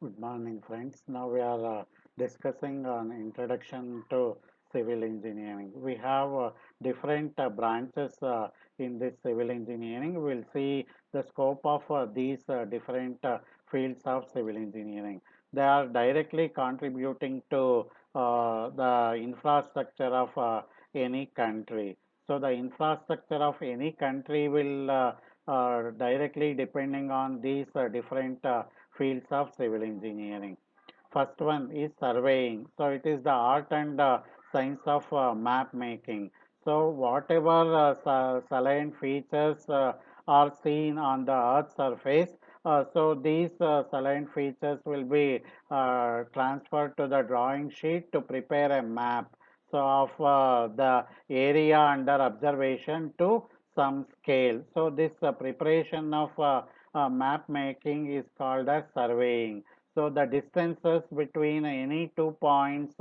Good morning, friends. Now we are discussing an introduction to civil engineering. We have different branches in this civil engineering. We'll see the scope of these different fields of civil engineering. They are directly contributing to the infrastructure of any country. So the infrastructure of any country will directly depending on these different fields of civil engineering. First one is surveying. So it is the art and science of map making. So whatever salient features are seen on the Earth's surface, so these salient features will be transferred to the drawing sheet to prepare a map. So of the area under observation to some scale. So this preparation of map making is called as surveying. So the distances between any 2 points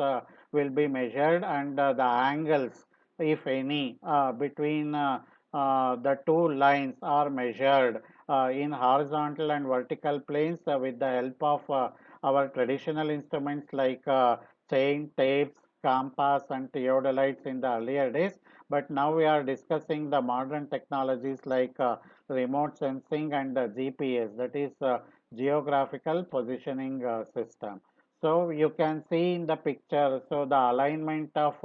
will be measured and the angles, if any, between the two lines are measured in horizontal and vertical planes with the help of our traditional instruments like chain, tapes, compass, and theodolites in the earlier days. But now we are discussing the modern technologies like remote sensing and GPS, that is geographical positioning system. So you can see in the picture, so the alignment of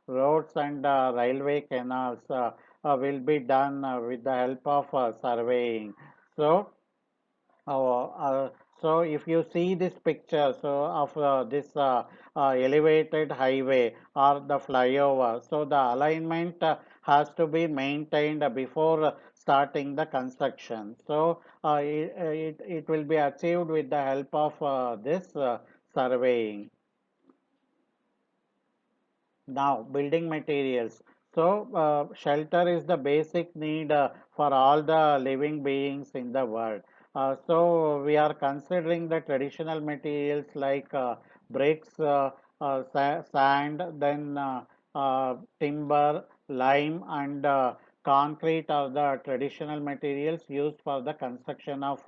roads and railway canals will be done with the help of surveying. So Oh, so if you see this picture, so of this elevated highway or the flyover, so the alignment has to be maintained before starting the construction. So it will be achieved with the help of this surveying. Now, building materials. So, shelter is the basic need for all the living beings in the world. So, we are considering the traditional materials like bricks, sand, then timber, lime, and concrete are the traditional materials used for the construction of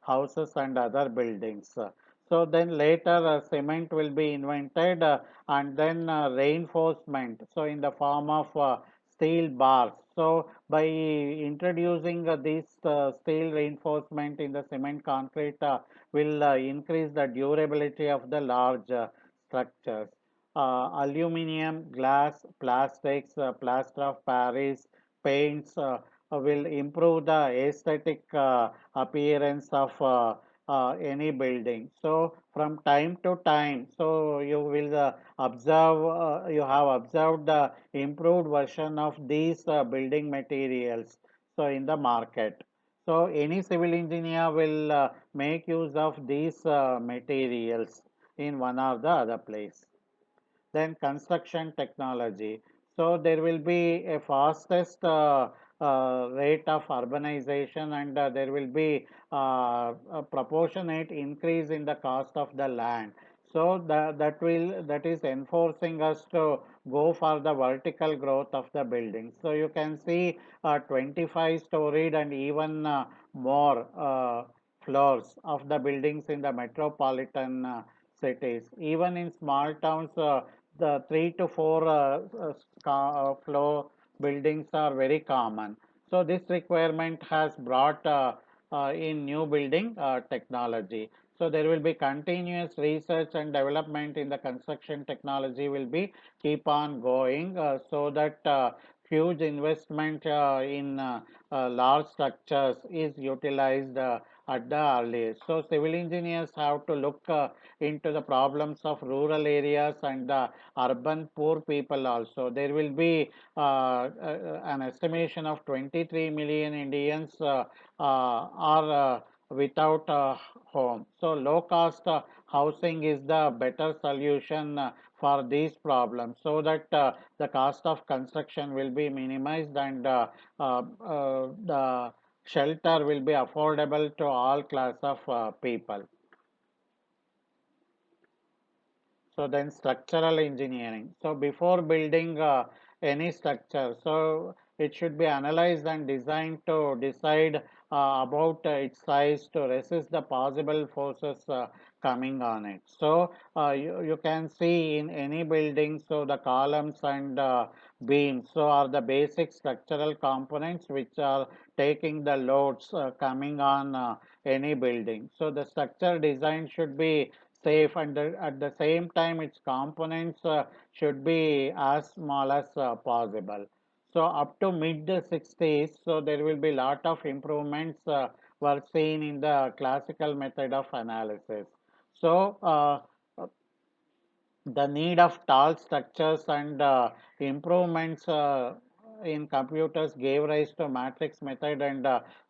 houses and other buildings. So then later cement will be invented and then reinforcement. So in the form of steel bars. So by introducing this steel reinforcement in the cement concrete will increase the durability of the large structures. Aluminum, glass, plastics, plaster of Paris, paints will improve the aesthetic appearance of any building. So from time to time, so you will you have observed the improved version of these building materials. So in the market. So any civil engineer will make use of these materials in one or the other place. Then construction technology. So there will be a fastest rate of urbanization and there will be a proportionate increase in the cost of the land. So that is enforcing us to go for the vertical growth of the buildings. So you can see 25 storied and even more floors of the buildings in the metropolitan cities. Even in small towns, the 3 to 4 floor buildings are very common. So this requirement has brought in new building technology. So there will be continuous research and development in the construction technology will be keep on going so that huge investment in large structures is utilized at the earliest. So civil engineers have to look into the problems of rural areas and the urban poor people also. There will be an estimation of 23 million Indians are without a home. So low cost housing is the better solution for these problems so that the cost of construction will be minimized and the shelter will be affordable to all class of people. So then structural engineering. So before building any structure, so it should be analyzed and designed to decide about its size to resist the possible forces coming on it. So you can see in any building, so the columns and beams so are the basic structural components which are taking the loads coming on any building. So the structure design should be safe, and at the same time its components should be as small as possible. So up to mid 60s, so there will be lot of improvements were seen in the classical method of analysis. So the need of tall structures and improvements in computers gave rise to matrix method, and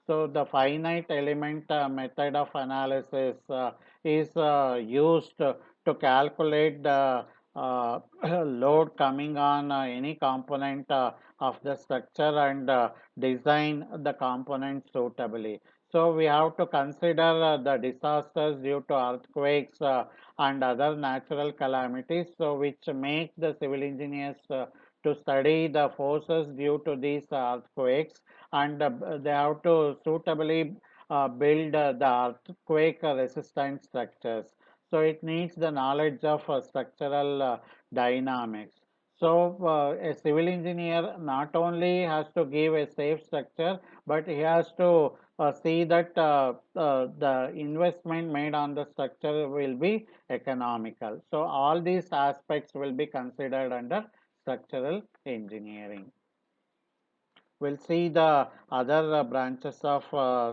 so the finite element method of analysis is used to calculate the load coming on any component of the structure and design the component suitably. So we have to consider the disasters due to earthquakes and other natural calamities, so which make the civil engineers to study the forces due to these earthquakes, and they have to suitably build the earthquake resistant structures. So it needs the knowledge of structural dynamics. So a civil engineer not only has to give a safe structure, but he has to see that the investment made on the structure will be economical. So all these aspects will be considered under structural engineering. We'll see the other branches of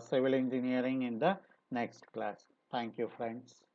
civil engineering in the next class. Thank you, friends.